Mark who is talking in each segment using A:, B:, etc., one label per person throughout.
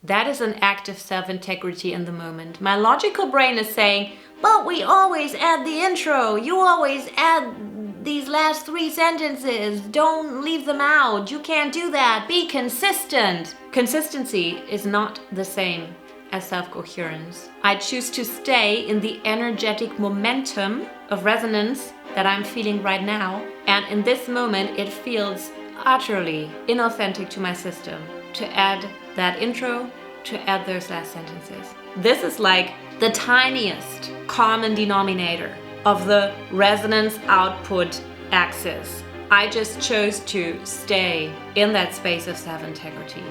A: That is an act of self-integrity in the moment. My logical brain is saying, but we always add the intro. You always add these last 3 sentences. Don't leave them out. You can't do that. Be consistent. Consistency is not the same as self-coherence. I choose to stay in the energetic momentum of resonance that I'm feeling right now. And in this moment, it feels utterly inauthentic to my system to add that intro, to add those last sentences. This is like the tiniest common denominator of the resonance output axis. I just chose to stay in that space of self-integrity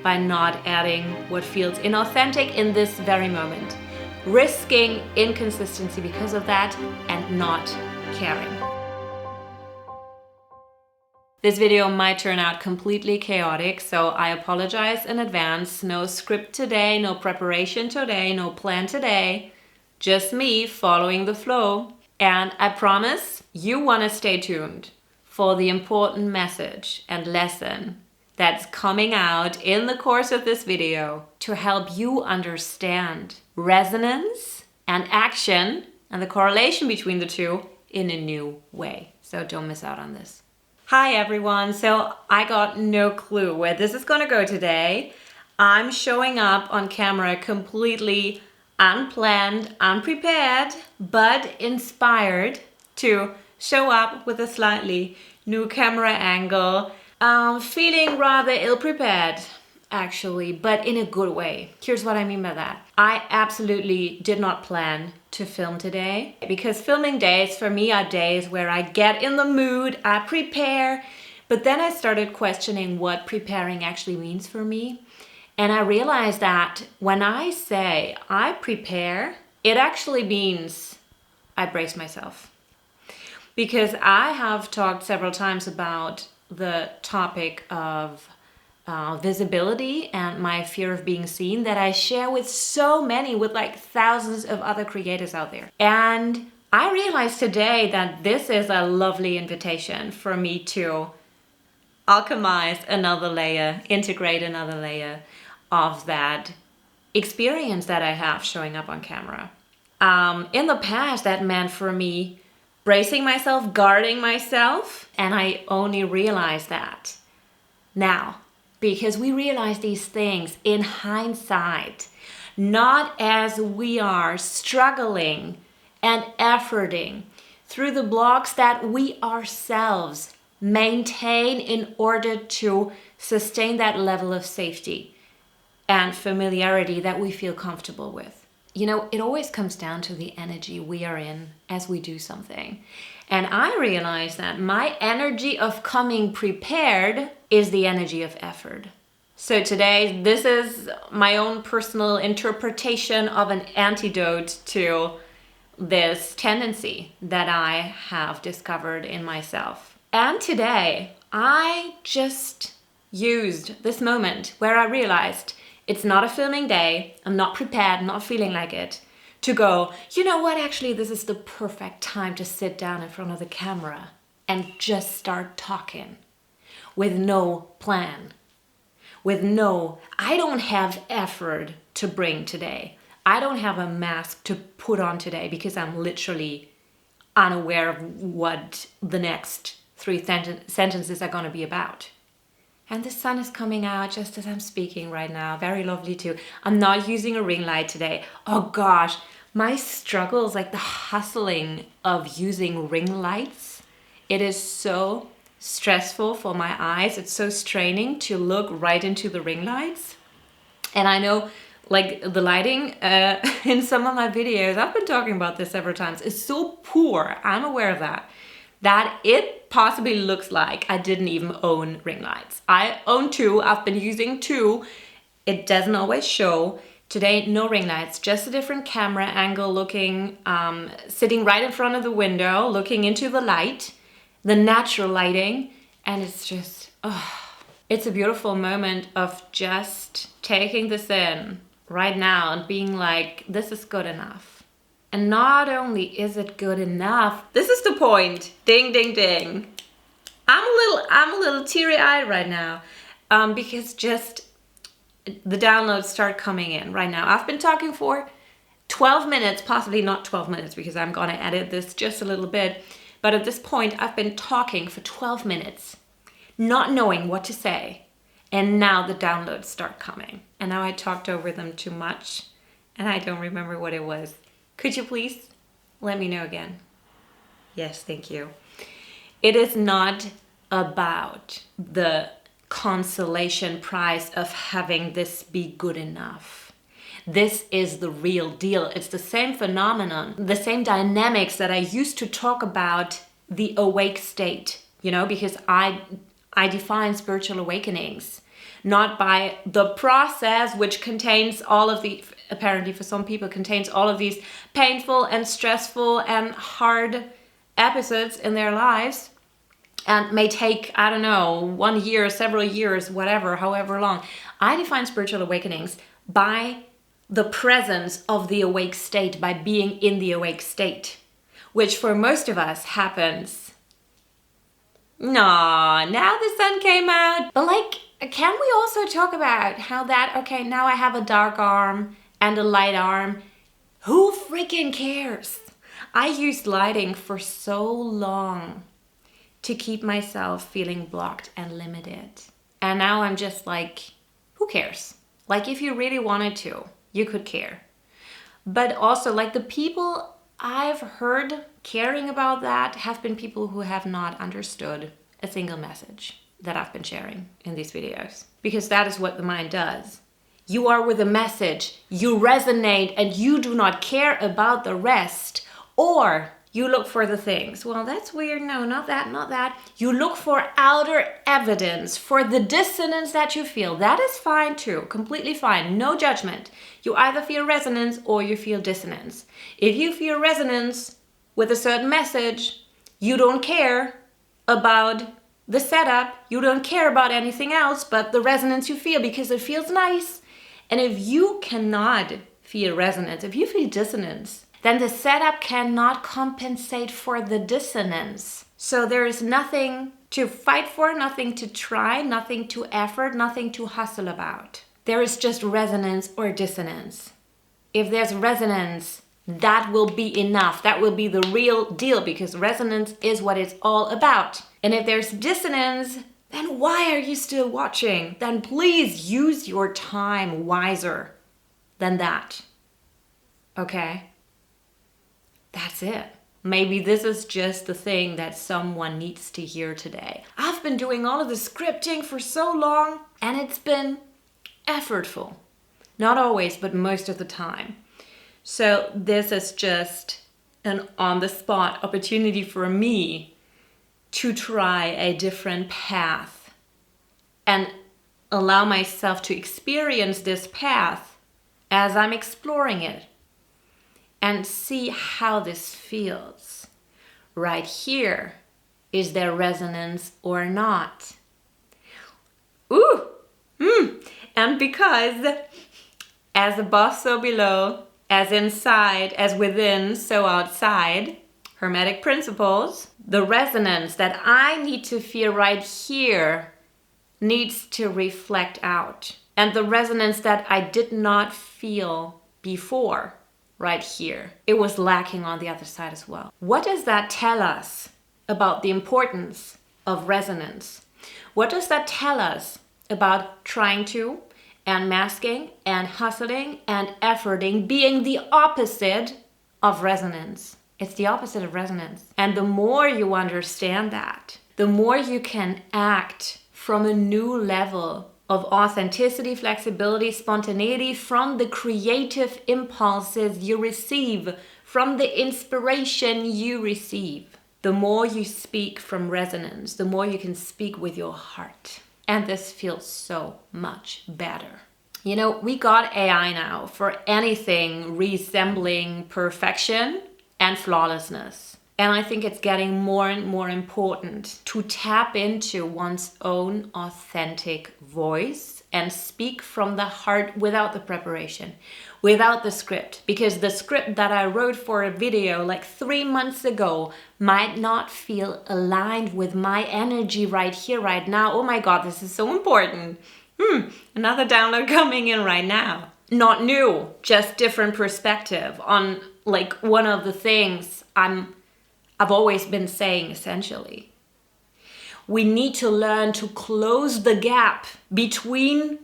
A: by not adding what feels inauthentic in this very moment, risking inconsistency because of that and not caring. This video might turn out completely chaotic, so I apologize in advance. No script today, no preparation today, no plan today. Just me following the flow. And I promise you want to stay tuned for the important message and lesson that's coming out in the course of this video to help you understand resonance and action and the correlation between the two in a new way. So don't miss out on this. Hi everyone, so I got no clue where this is gonna go today. I'm showing up on camera completely unplanned, unprepared, but inspired to show up with a slightly new camera angle. Feeling rather ill-prepared, actually, but in a good way. Here's what I mean by that. I absolutely did not plan to film today because filming days for me are days where I get in the mood, I prepare, but then I started questioning what preparing actually means for me. And I realized that when I say I prepare, it actually means I brace myself. Because I have talked several times about the topic of visibility and my fear of being seen that I share with so many, with like thousands of other creators out there. And I realized today that this is a lovely invitation for me to alchemize another layer, integrate another layer of that experience that I have showing up on camera. In the past, that meant for me bracing myself, guarding myself, and I only realized that now. Because we realize these things in hindsight, not as we are struggling and efforting through the blocks that we ourselves maintain in order to sustain that level of safety and familiarity that we feel comfortable with. You know, it always comes down to the energy we are in as we do something. And I realized that my energy of coming prepared is the energy of effort. So today, this is my own personal interpretation of an antidote to this tendency that I have discovered in myself. And today, I just used this moment where I realized it's not a filming day, I'm not prepared, not feeling like it, to go, you know what, actually this is the perfect time to sit down in front of the camera and just start talking with no plan, I don't have effort to bring today. I don't have a mask to put on today because I'm literally unaware of what the next 3 sentences are going to be about. And the sun is coming out just as I'm speaking right now. Very lovely too. I'm not using a ring light today. Oh gosh, my struggles, like the hustling of using ring lights. It is so stressful for my eyes. It's so straining to look right into the ring lights. And I know like the lighting in some of my videos, I've been talking about this several times, is so poor. I'm aware of that it possibly looks like I didn't even own ring lights. I own 2, I've been using 2. It doesn't always show. Today, no ring lights, just a different camera angle looking, sitting right in front of the window, looking into the light, the natural lighting. And it's just, it's a beautiful moment of just taking this in right now and being like, this is good enough. And not only is it good enough, this is the point. Ding, ding, ding. I'm a little teary-eyed right now because just the downloads start coming in right now. I've been talking for 12 minutes, possibly not 12 minutes because I'm gonna edit this just a little bit. But at this point, I've been talking for 12 minutes, not knowing what to say. And now the downloads start coming. And now I talked over them too much and I don't remember what it was. Could you please let me know again? Yes, thank you. It is not about the consolation prize of having this be good enough. This is the real deal. It's the same phenomenon, the same dynamics that I used to talk about the awake state, you know, because I define spiritual awakenings not by the process, which contains all of the, apparently for some people, contains all of these painful and stressful and hard episodes in their lives, and may take, I don't know, 1 year, several years, whatever, however long. I define spiritual awakenings by the presence of the awake state, by being in the awake state, which for most of us happens. Nah, now the sun came out. But like, can we also talk about how that, okay, now I have a dark arm and a light arm. Who freaking cares? I used lighting for so long to keep myself feeling blocked and limited. And now I'm just like, who cares? Like, if you really wanted to, you could care. But also, like, the people I've heard caring about that have been people who have not understood a single message that I've been sharing in these videos. Because that is what the mind does. You are with a message, you resonate, and you do not care about the rest. Or you look for the things. Well, that's weird. No, not that, not that. You look for outer evidence for the dissonance that you feel. That is fine too, completely fine, no judgment. You either feel resonance or you feel dissonance. If you feel resonance with a certain message, you don't care about the setup, you don't care about anything else but the resonance you feel because it feels nice. And if you cannot feel resonance, if you feel dissonance, then the setup cannot compensate for the dissonance. So there is nothing to fight for, nothing to try, nothing to effort, nothing to hustle about. There is just resonance or dissonance. If there's resonance, that will be enough. That will be the real deal because resonance is what it's all about. And if there's dissonance, then why are you still watching? Then please use your time wiser than that. Okay? That's it. Maybe this is just the thing that someone needs to hear today. I've been doing all of the scripting for so long and it's been effortful. Not always, but most of the time. So this is just an on-the-spot opportunity for me to try a different path and allow myself to experience this path as I'm exploring it and see how this feels. Right here, is there resonance or not? Ooh, and because as above, so below, as inside, as within, so outside, Hermetic principles, the resonance that I need to feel right here needs to reflect out. And the resonance that I did not feel before, right here, it was lacking on the other side as well. What does that tell us about the importance of resonance? What does that tell us about trying to and masking and hustling and efforting being the opposite of resonance? It's the opposite of resonance. And the more you understand that, the more you can act from a new level of authenticity, flexibility, spontaneity, from the creative impulses you receive, from the inspiration you receive. The more you speak from resonance, the more you can speak with your heart. And this feels so much better. You know, we got AI now for anything resembling perfection and flawlessness. And I think it's getting more and more important to tap into one's own authentic voice and speak from the heart without the preparation, without the script. Because the script that I wrote for a video like 3 months ago might not feel aligned with my energy right here, right now. Oh my God, this is so important. Another download coming in right now. Not new, just different perspective on like one of the things I've always been saying essentially. We need to learn to close the gap between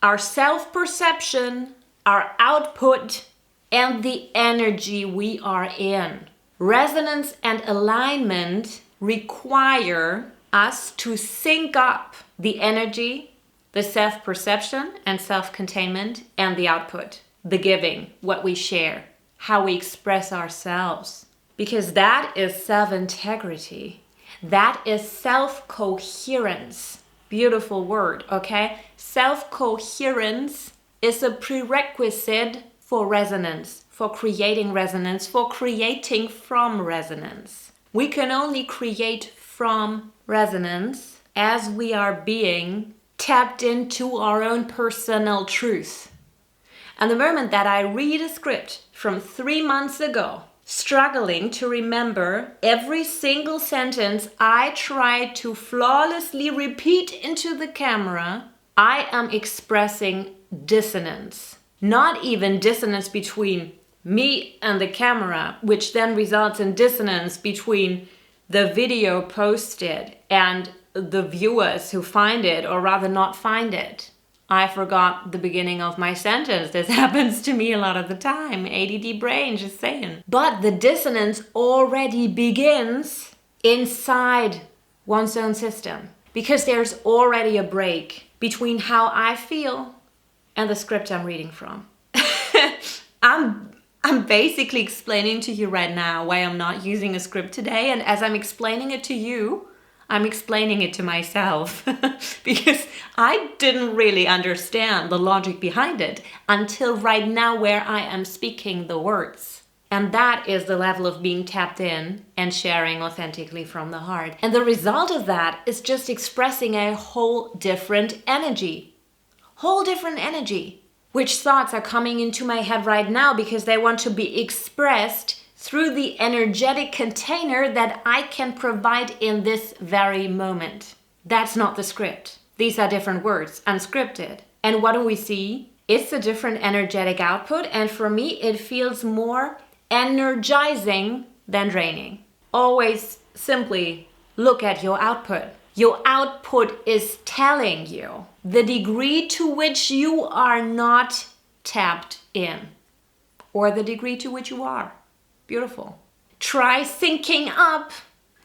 A: our self-perception, our output, and the energy we are in. Resonance and alignment require us to sync up the energy, the self-perception and self-containment, and the output, the giving, what we share, how we express ourselves. Because that is self-integrity. That is self-coherence. Beautiful word, okay? Self-coherence is a prerequisite for resonance, for creating resonance, for creating from resonance. We can only create from resonance as we are being tapped into our own personal truth. And the moment that I read a script from 3 months ago, struggling to remember every single sentence I tried to flawlessly repeat into the camera, I am expressing dissonance. Not even dissonance between me and the camera, which then results in dissonance between the video posted and the viewers who find it or rather not find it. I forgot the beginning of my sentence. This happens to me a lot of the time. ADD brain, just saying. But the dissonance already begins inside one's own system because there's already a break between how I feel and the script I'm reading from. I'm basically explaining to you right now why I'm not using a script today, and as I'm explaining it to you, I'm explaining it to myself because I didn't really understand the logic behind it until right now where I am speaking the words. And that is the level of being tapped in and sharing authentically from the heart. And the result of that is just expressing a whole different energy. Whole different energy. Which thoughts are coming into my head right now because they want to be expressed through the energetic container that I can provide in this very moment. That's not the script. These are different words, unscripted. And what do we see? It's a different energetic output, and for me it feels more energizing than draining. Always simply look at your output. Your output is telling you the degree to which you are not tapped in, or the degree to which you are. Beautiful. Try syncing up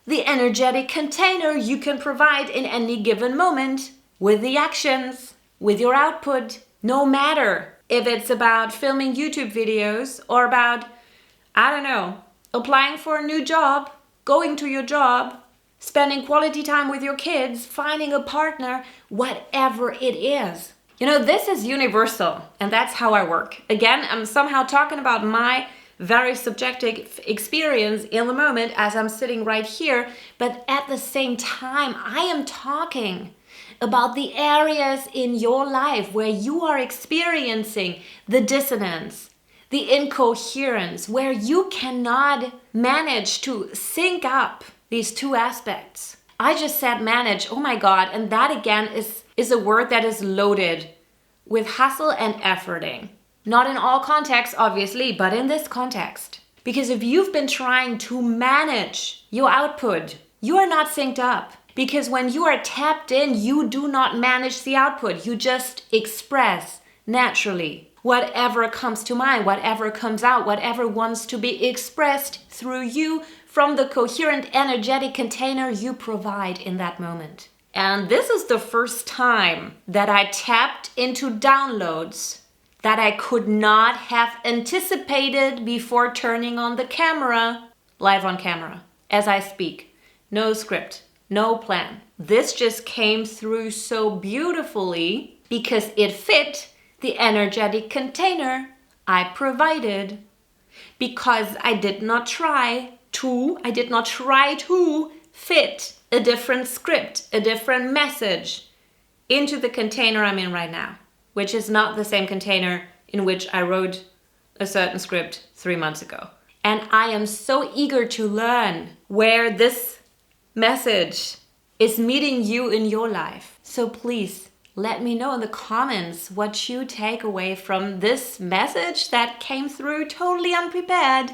A: the energetic container you can provide in any given moment with the actions, with your output, no matter if it's about filming YouTube videos or about, I don't know, applying for a new job, going to your job, spending quality time with your kids, finding a partner, whatever it is. You know, this is universal, and that's how I work. Again, I'm somehow talking about my very subjective experience in the moment as I'm sitting right here, but at the same time, I am talking about the areas in your life where you are experiencing the dissonance, the incoherence, where you cannot manage to sync up these two aspects. I just said manage, oh my God, and that again is a word that is loaded with hustle and efforting. Not in all contexts, obviously, but in this context. Because if you've been trying to manage your output, you are not synced up. Because when you are tapped in, you do not manage the output. You just express naturally whatever comes to mind, whatever comes out, whatever wants to be expressed through you from the coherent energetic container you provide in that moment. And this is the first time that I tapped into downloads that I could not have anticipated before turning on the camera, live on camera, as I speak. No script, no plan. This just came through so beautifully because it fit the energetic container I provided. Because I did not try to fit a different script, a different message into the container I'm in right now, which is not the same container in which I wrote a certain script 3 months ago. And I am so eager to learn where this message is meeting you in your life. So please Let me know in the comments what you take away from this message that came through totally unprepared.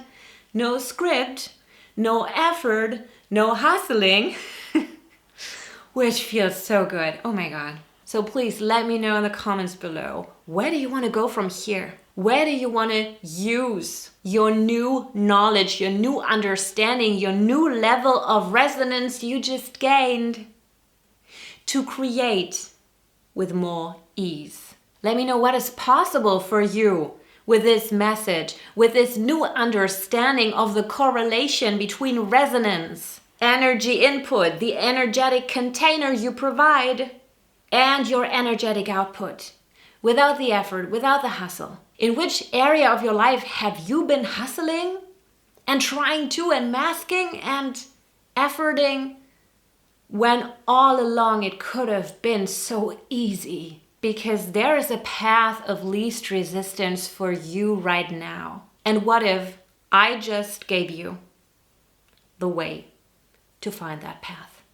A: No script, no effort, no hustling, which feels so good. Oh my God. So please let me know in the comments below. Where do you want to go from here? Where do you want to use your new knowledge, your new understanding, your new level of resonance you just gained to create with more ease? Let me know what is possible for you with this message, with this new understanding of the correlation between resonance, energy input, the energetic container you provide, and your energetic output. Without the effort, without the hustle. In which area of your life have you been hustling and trying to and masking and efforting when all along it could have been so easy? Because there is a path of least resistance for you right now. And what if I just gave you the way to find that path?